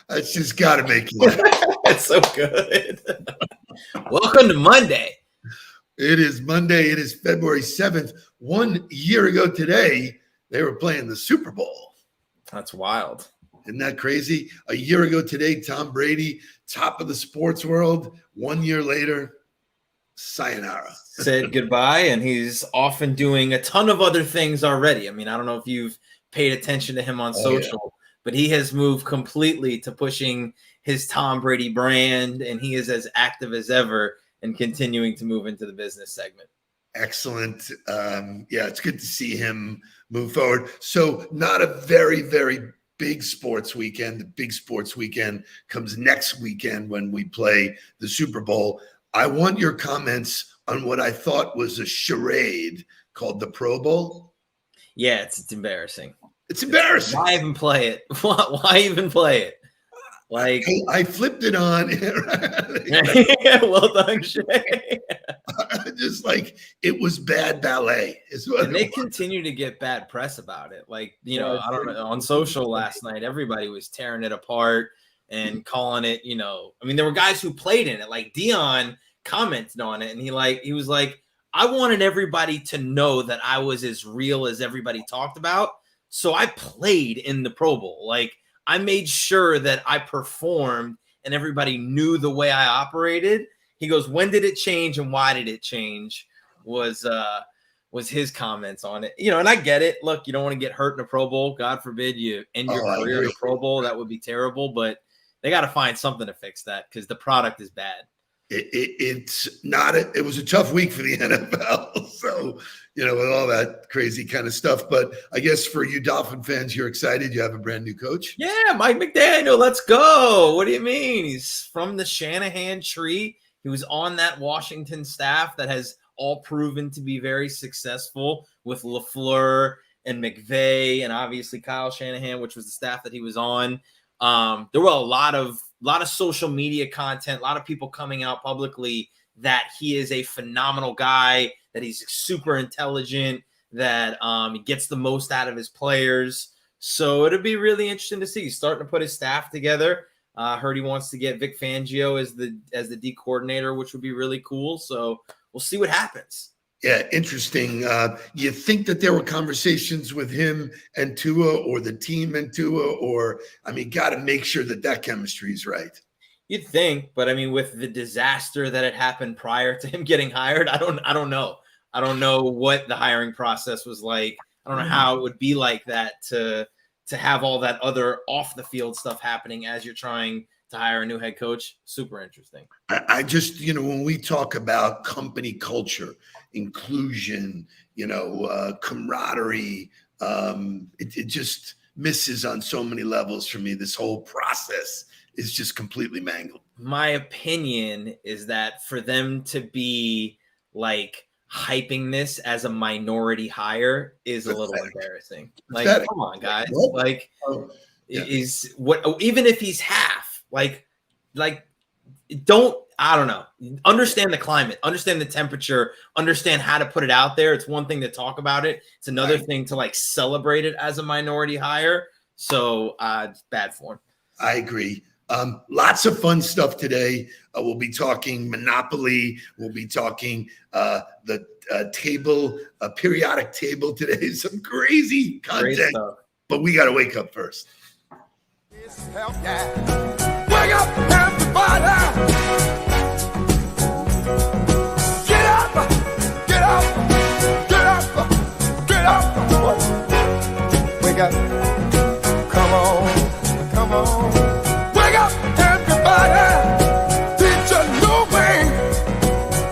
That's just got to make you laugh. That's so good. Welcome to Monday. It is Monday. It is February 7th. 1 year ago today, they were playing the Super Bowl. That's wild. Isn't that crazy? A year ago today, Tom Brady, top of the sports world. 1 year later, sayonara. Said goodbye, and he's off and doing a ton of other things already. I mean, I don't know if you've paid attention to him on social, but he has moved completely to pushing his Tom Brady brand, and he is as active as ever and continuing to move into the business segment. Excellent. It's good to see him move forward. So not a very, very big sports weekend. The big sports weekend comes next weekend when we play the Super Bowl. I want your comments on what I thought was a charade called the Pro Bowl. Yeah, it's embarrassing. It's embarrassing. Why even play it? Why even play it? Like I flipped it on. Well done, Shay. Just like it was bad ballet. And they continue to get bad press about it. Like, I don't know, on social last night, everybody was tearing it apart and calling it, I mean, there were guys who played in it. Like Dion commented on it, and he was like, I wanted everybody to know that I was as real as everybody talked about. So I played in the Pro Bowl. Like, I made sure that I performed and everybody knew the way I operated. He goes, when did it change and why did it change? Was his comments on it. And I get it. Look, you don't want to get hurt in a Pro Bowl. God forbid you end your career in a Pro Bowl. That would be terrible. But they got to find something to fix that because the product is bad. It's not. It was a tough week for the NFL. So, with all that crazy kind of stuff. But I guess for you Dolphin fans, you're excited. You have a brand new coach. Yeah, Mike McDaniel. Let's go. What do you mean? He's from the Shanahan tree. He was on that Washington staff that has all proven to be very successful with LaFleur and McVay and obviously Kyle Shanahan, which was the staff that he was on. There were a lot of social media content, a lot of people coming out publicly that he is a phenomenal guy, that he's super intelligent, that he gets the most out of his players. So it'll be really interesting to see. He's starting to put his staff together. Heard he wants to get Vic Fangio as the D coordinator, which would be really cool. So we'll see what happens. Yeah, interesting. You think that there were conversations with him and Tua or the team and Tua, or, got to make sure that chemistry is right. You'd think, but with the disaster that had happened prior to him getting hired, I don't know. I don't know what the hiring process was like. I don't know how it would be like that to have all that other off the field stuff happening as you're trying to hire a new head coach. Super interesting. I just, when we talk about company culture, inclusion, camaraderie, it just misses on so many levels for me. This whole process is just completely mangled. My opinion is that for them to be like hyping this as a minority hire is a little embarrassing. Like, come on, guys. Like, is what, even if he's half, like, I don't know. Understand the climate, understand the temperature, understand how to put it out there. It's one thing to talk about it. It's another thing to celebrate it as a minority hire. So it's bad form. I agree. Lots of fun stuff today. We'll be talking Monopoly. We'll be talking the periodic table today. Some crazy content, but we got to wake up first. Wake up, everybody! Get up! Get up! Get up! Get up! Wake up! Come on! Come on! Wake up, everybody! Did you know me?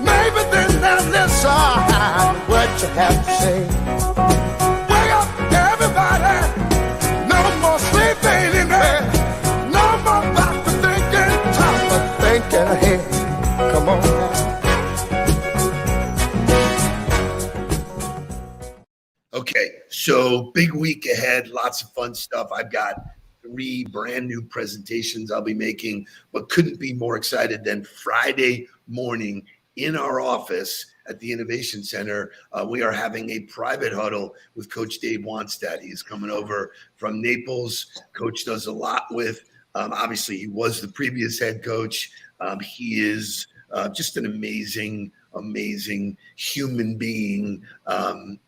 Maybe then now listen what you have to say. Wake up, everybody! No more sleeping in there. No more back to thinking, time to thinking ahead. Come on now. Okay, so big week ahead, lots of fun stuff. I've got 3 brand new presentations I'll be making, but couldn't be more excited than Friday morning in our office at the Innovation Center. We are having a private huddle with Coach Dave Wanstead. He's coming over from Naples. Coach does a lot with, obviously he was the previous head coach. He is just an amazing human being.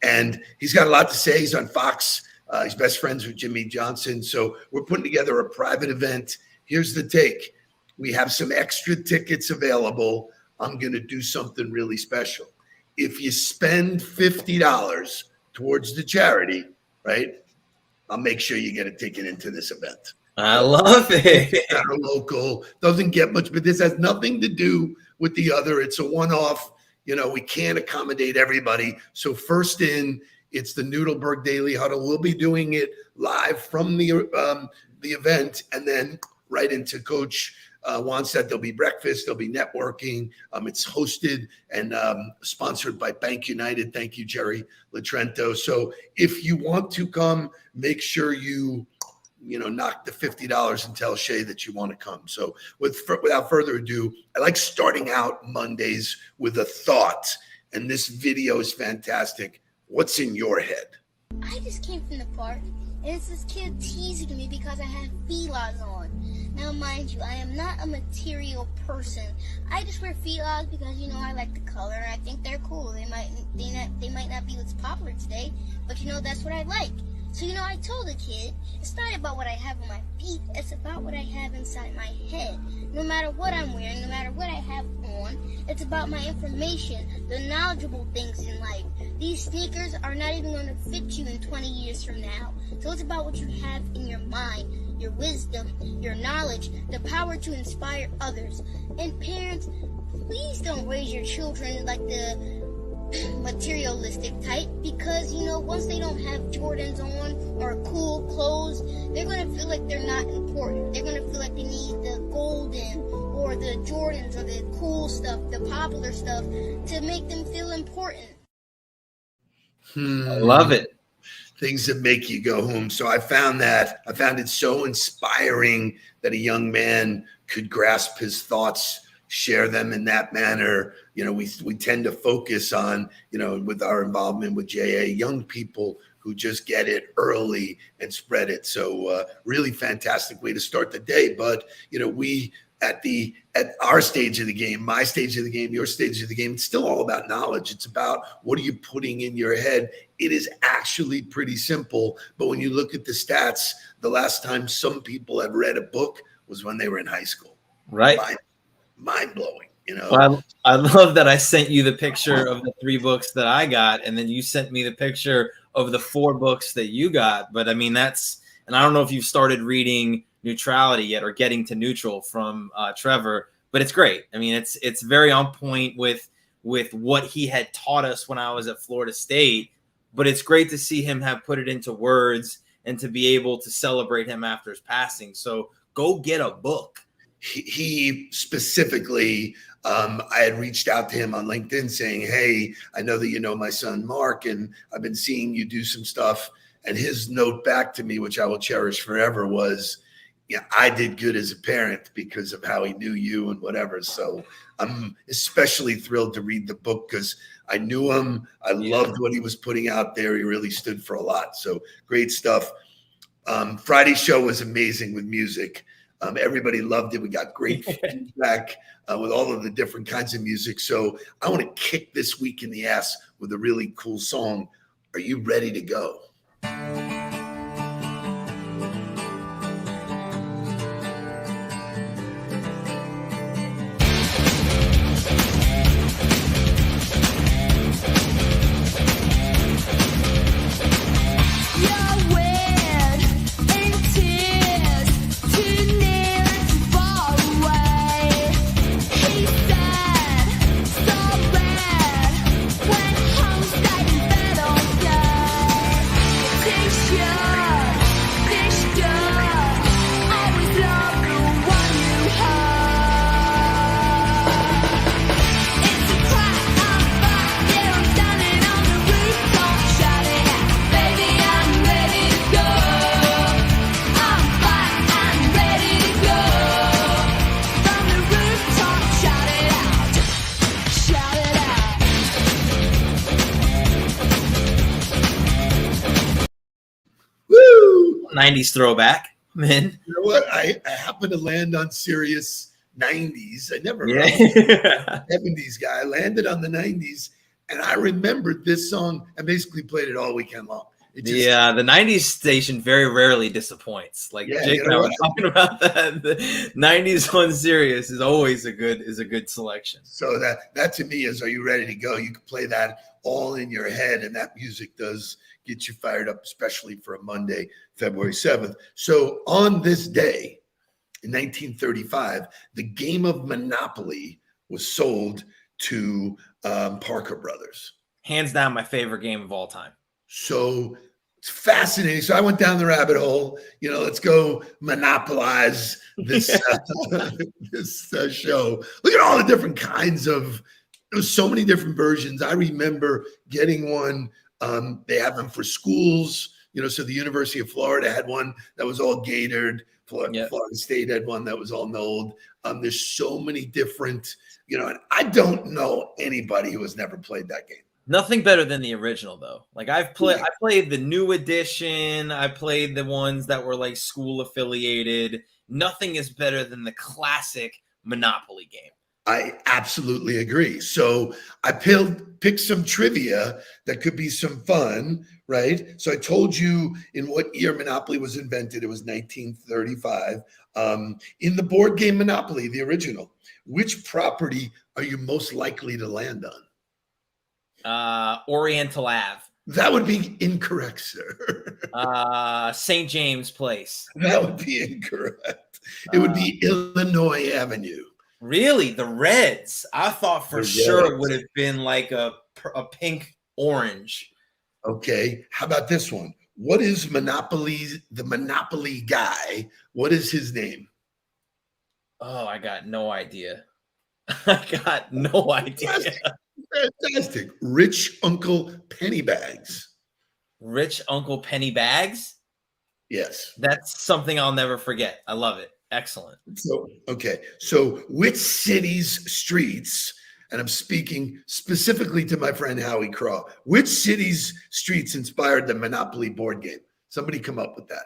And he's got a lot to say. He's on Fox. He's best friends with Jimmy Johnson. So we're putting together a private event. Here's the take. We have some extra tickets available. I'm going to do something really special. If you spend $50 towards the charity, right, I'll make sure you get a ticket into this event. I love it. Our local doesn't get much, but this has nothing to do with the other. It's a one-off. We can't accommodate everybody. So first in, it's the Nudelberg Daily Huddle. We'll be doing it live from the event, and then right into Coach Wanstead. There'll be breakfast. There'll be networking. It's hosted and sponsored by Bank United. Thank you, Jerry Latrento. So if you want to come, make sure you knock the $50 and tell Shay that you want to come. So without further ado, I like starting out Mondays with a thought, and this video is fantastic. What's in your head? I just came from the park, and it's this kid teasing me because I have felines on. Now, mind you, I am not a material person. I just wear felines because, I like the color, and I think they're cool. They might not be what's popular today, but, that's what I like. So, I told the kid, it's not about what I have on my feet, it's about what I have inside my head. No matter what I'm wearing, no matter what I have on, it's about my information, the knowledgeable things in life. These sneakers are not even going to fit you in 20 years from now. So it's about what you have in your mind, your wisdom, your knowledge, the power to inspire others. And parents, please don't raise your children like the materialistic type, because once they don't have Jordans on or cool clothes, they're going to feel like they're not important. They're going to feel like they need the golden or the Jordans or the cool stuff, the popular stuff, to make them feel important. I love it. Things that make you go home. So I found it so inspiring that a young man could grasp his thoughts, share them in that manner. We tend to focus on, with our involvement with JA, young people who just get it early and spread it. So really fantastic way to start the day. But, we at our stage of the game, my stage of the game, your stage of the game, it's still all about knowledge. It's about what are you putting in your head. It is actually pretty simple. But when you look at the stats, the last time some people had read a book was when they were in high school. Right. Mind-blowing. Well, I love that I sent you the picture of the 3 books that I got, and then you sent me the picture of the 4 books that you got. But I mean, and I don't know if you've started reading Neutrality yet or Getting to Neutral from Trevor, but it's great. I mean, it's very on point with what he had taught us when I was at Florida State, but it's great to see him have put it into words and to be able to celebrate him after his passing. So go get a book. He specifically, I had reached out to him on LinkedIn saying, hey, I know that you know my son, Mark, and I've been seeing you do some stuff. And his note back to me, which I will cherish forever, was, I did good as a parent because of how he knew you and whatever. So I'm especially thrilled to read the book because I knew him. I loved what he was putting out there. He really stood for a lot. So great stuff. Friday's show was amazing with music. Everybody loved it. We got great feedback with all of the different kinds of music. So I want to kick this week in the ass with a really cool song. Are you ready to go? Yeah. 90s throwback, man. You know what? I happened to land on Sirius 90s. I never Yeah. 70s guy. I landed on the 90s, and I remembered this song. I basically played it all weekend long. It just, The 90s station very rarely disappoints. Like Yeah, Jake you and I know were what? talking about that. The 90s on Sirius is always a good selection. So that to me is, are you ready to go? You can play that all in your head, and that music does get you fired up, especially for a Monday, February 7th. So on this day in 1935, the game of Monopoly was sold to Parker Brothers. Hands down, my favorite game of all time. So it's fascinating. So I went down the rabbit hole. Let's go monopolize this show. Look at all the different kinds of. There's so many different versions. I remember getting one. They have them for schools. So the University of Florida had one that was all gatored. Florida State had one that was all knolled. There's so many different. And I don't know anybody who has never played that game. Nothing better than the original, though. Like I played the new edition. I played the ones that were like school affiliated. Nothing is better than the classic Monopoly game. I absolutely agree. So I picked some trivia that could be some fun, right? So I told you in what year Monopoly was invented. It was 1935. In the board game Monopoly, the original, which property are you most likely to land on? Oriental Ave. That would be incorrect, sir. St. James Place. That would be incorrect. It would be Illinois Avenue. Really? The Reds? I thought for sure it would have been like a pink orange. Okay. How about this one? What is the Monopoly guy? What is his name? Oh, I got no idea. I got no idea. Fantastic. Rich Uncle Pennybags. Rich Uncle Pennybags? Yes. That's something I'll never forget. I love it. Excellent. So which city's streets, and I'm speaking specifically to my friend Howie Craw, which city's streets inspired the Monopoly board game? Somebody come up with that.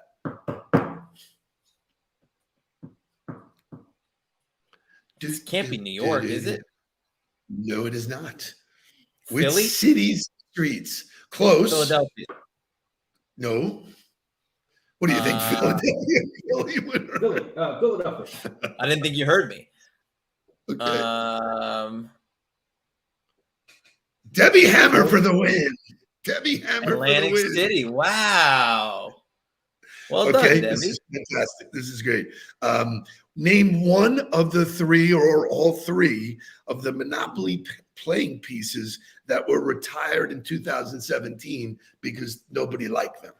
This can't be New York, is it? No, it is not. Philly? Which city's streets? Close. Philadelphia. No. What do you think, Philadelphia? Philadelphia. I didn't think you heard me. Okay. Debbie Hammer for the win. Debbie Hammer Atlantic for the win. City. Wow. Well done, Debbie. This is fantastic. This is great. Name one of the three or all three of the Monopoly playing pieces that were retired in 2017 because nobody liked them.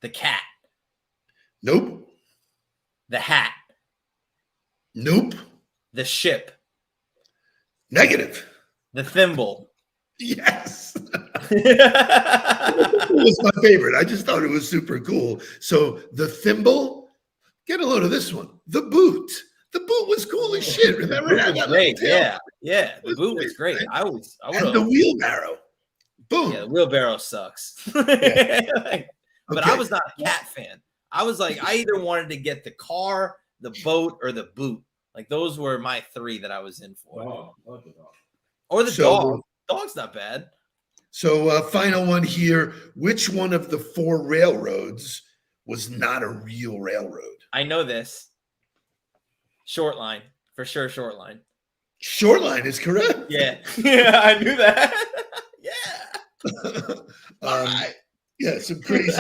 The cat. Nope. The hat. Nope. The ship. Negative. The thimble. Yes. It was my favorite. I just thought it was super cool. So the thimble, get a load of this one. The boot. The boot was cool as shit. Remember that? Great. Yeah. The boot was great. And the wheelbarrow. Boom. Yeah, the wheelbarrow sucks. But I was not a cat fan. I was like, I either wanted to get the car, the boat, or the boot. Like those were my three that I was in for. Or the dog. Dog's not bad. So final one here. Which one of the four railroads was not a real railroad? I know this. Short line. For sure, short line. Short line is correct. Yeah. Yeah, I knew that. Yeah. All right. Yeah, some crazy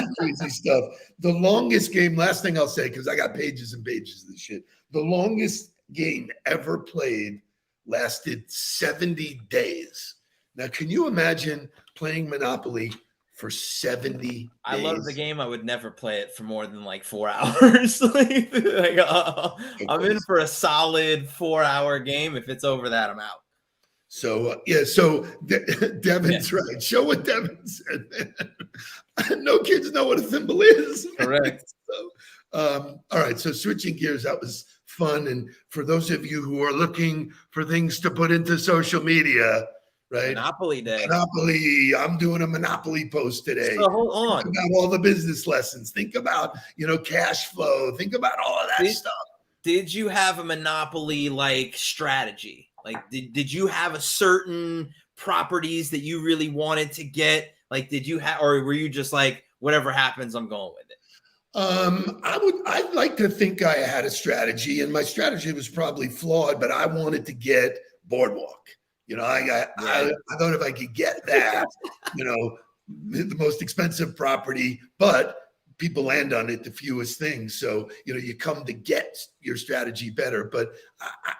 stuff. The longest game, last thing I'll say, because I got pages and pages of this shit. The longest game ever played lasted 70 days. Now, can you imagine playing Monopoly for 70 days? I love the game. I would never play it for more than like 4 hours. I'm in for a solid 4-hour game. If it's over that, I'm out. So, Devin's right. Show what Devin said. No kids know what a thimble is. Correct. So, all right. So switching gears, that was fun. And for those of you who are looking for things to put into social media, right? Monopoly Day. Monopoly. I'm doing a Monopoly post today. So hold on. Think about all the business lessons. Think about, cash flow. Think about all of that stuff. Did you have a Monopoly like strategy? Like, did you have a certain properties that you really wanted to get? Like, did you have, or were you just like, whatever happens, I'm going with it? I'd like to think I had a strategy, and my strategy was probably flawed, but I wanted to get Boardwalk. I thought if I could get that, the most expensive property, but people land on it the fewest things. So, you come to get your strategy better, but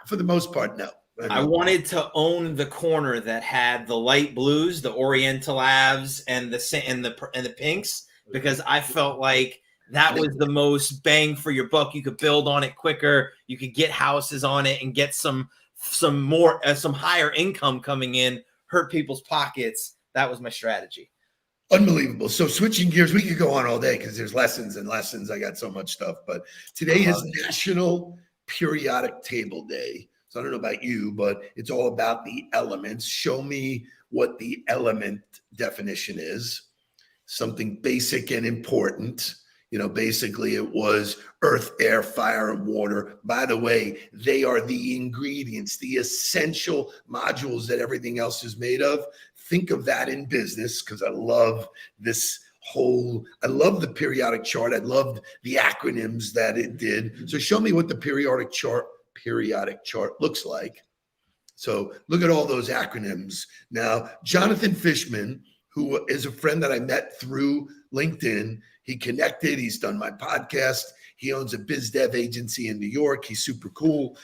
for the most part, no. I wanted to own the corner that had the light blues, the Oriental Avs, and the pinks, because I felt like that was the most bang for your buck. You could build on it quicker. You could get houses on it and get some higher income coming in, hurt people's pockets. That was my strategy. Unbelievable. So switching gears, we could go on all day because there's lessons and lessons. I got so much stuff, but today is National Periodic Table Day. So I don't know about you, but it's all about the elements. Show me what the element definition is. Something basic and important. Basically it was earth, air, fire, and water. By the way, they are the ingredients, the essential modules that everything else is made of. Think of that in business, because I love I love the periodic chart. I loved the acronyms that it did. So show me what the periodic chart looks like. So look at all those acronyms. Now, Jonathan Fishman, who is a friend that I met through LinkedIn, he connected. He's done my podcast. He owns a biz dev agency in New York. He's super cool.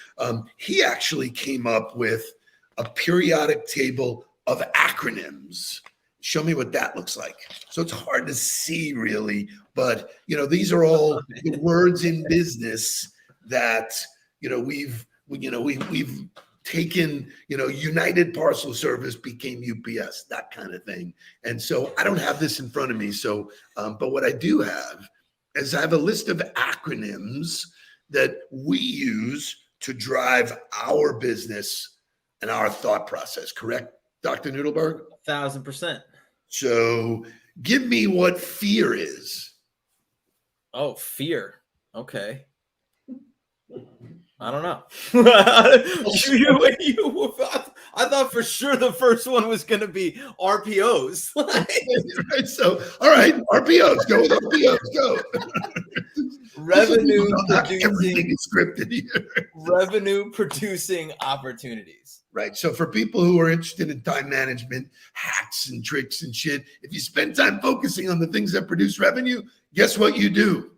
He actually came up with a periodic table of acronyms. Show me what that looks like. So it's hard to see really, but these are all the words in business that we've taken. United Parcel Service became UPS, that kind of thing. And so I don't have this in front of me. So, but what I do have is I have a list of acronyms that we use to drive our business and our thought process. Correct, Dr. Nudelberg? 1,000%. So give me what fear is. Oh, fear. Okay. I don't know. I thought for sure the first one was going to be RPOs. Right. So, all right, RPOs. Go with RPOs. Go. Revenue producing. Everything is scripted here. Revenue producing opportunities. Right. So for people who are interested in time management, hacks and tricks and shit, if you spend time focusing on the things that produce revenue, guess what you do?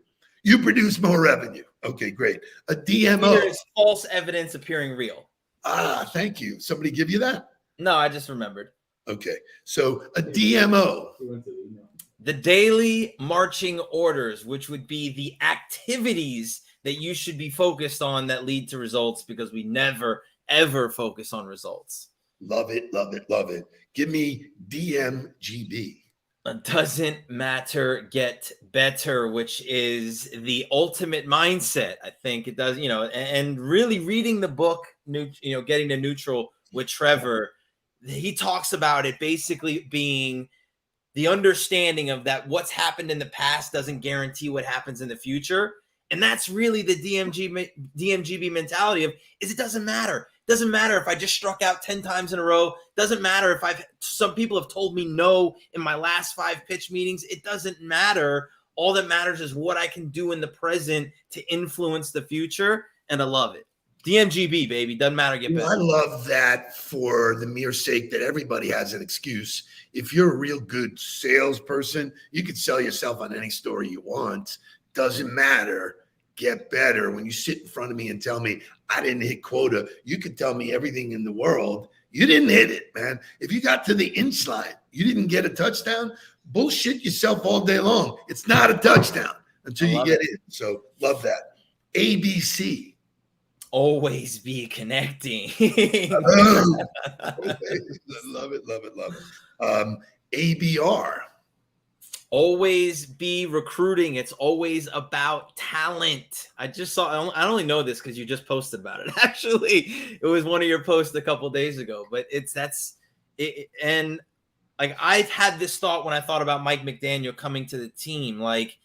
You produce more revenue. Okay, great. A DMO. There is false evidence appearing real. Ah, thank you. Somebody give you that? No, I just remembered. Okay. So a DMO. The daily marching orders, which would be the activities that you should be focused on that lead to results, because we never, ever focus on results. Love it, love it, love it. Give me DMGB. It doesn't matter, get better, which is the ultimate mindset. I think it does, and really reading the book, Getting to Neutral with Trevor, he talks about it basically being the understanding of that what's happened in the past doesn't guarantee what happens in the future. And that's really the DMGB mentality of it doesn't matter. Doesn't matter if I just struck out 10 times in a row. Doesn't matter if some people have told me no in my last 5 pitch meetings. It doesn't matter. All that matters is what I can do in the present to influence the future. And I love it. DMGB, baby. Doesn't matter. Get better. I love that for the mere sake that everybody has an excuse. If you're a real good salesperson, you can sell yourself on any story you want. Doesn't matter. Get better. When you sit in front of me and tell me I didn't hit quota, you could tell me everything in the world. You didn't hit it, man. If you got to the inch line, you didn't get a touchdown, bullshit yourself all day long. It's not a touchdown until you get it. So love that. ABC. Always be connecting. Love it, love it, love it. ABR. Always be recruiting. It's always about talent. I just saw, I only know this because you just posted about it. Actually, it was one of your posts a couple days ago, but it And like, I've had this thought when I thought about Mike McDaniel coming to the team. Like,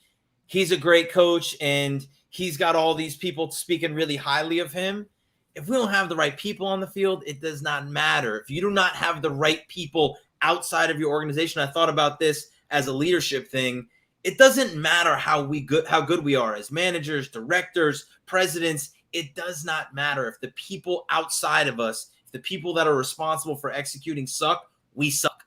he's a great coach and he's got all these people speaking really highly of him. If we don't have the right people on the field, it does not matter. If you do not have the right people outside of your organization, I thought about this as a leadership thing. It doesn't matter how good we are as managers, directors, presidents. It does not matter. If the people outside of us, if the people that are responsible for executing suck, we suck.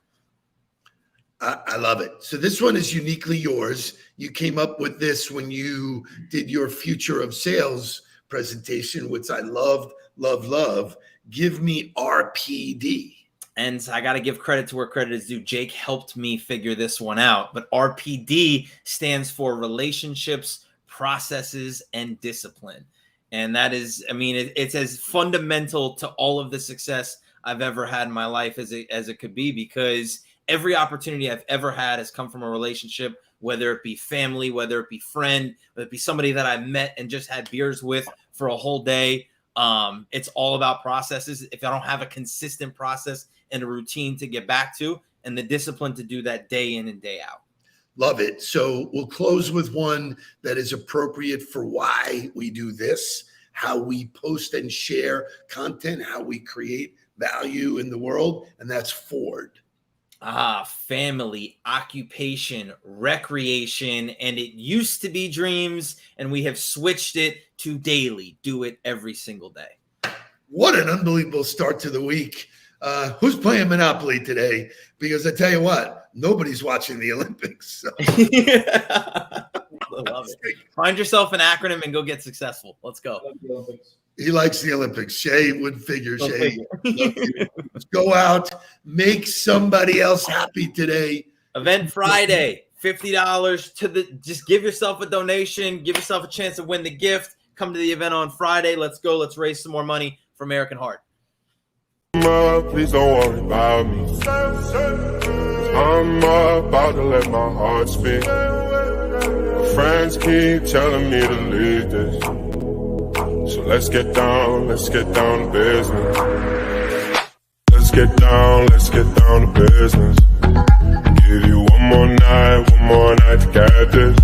I love it. So this one is uniquely yours. You came up with this when you did your Future of Sales presentation, which I loved, love, love. Give me RPD. And I got to give credit to where credit is due. Jake helped me figure this one out. But RPD stands for relationships, processes, and discipline. And that is, I mean, it's as fundamental to all of the success I've ever had in my life as it could be, because every opportunity I've ever had has come from a relationship, whether it be family, whether it be friend, whether it be somebody that I met and just had beers with for a whole day. It's all about processes. If I don't have a consistent process and a routine to get back to, and the discipline to do that day in and day out. Love it. So we'll close with one that is appropriate for why we do this, how we post and share content, how we create value in the world, and that's Ford. Family, occupation, recreation, and it used to be dreams, and we have switched it to daily. Do it every single day. What an unbelievable start to the week. Who's playing Monopoly today? Because I tell you what, nobody's watching the Olympics. So. I love it. Find yourself an acronym and go get successful. Let's go. He likes the Olympics. Shay would figure. Shay, let's go out, make somebody else happy today. Event Friday, $50 to the. Just give yourself a donation. Give yourself a chance to win the gift. Come to the event on Friday. Let's go. Let's raise some more money for American Heart. Please don't worry about me. I'm about to let my heart speak. My friends keep telling me to leave this. So let's get down to business. Let's get down to business. Give you one more night to get this.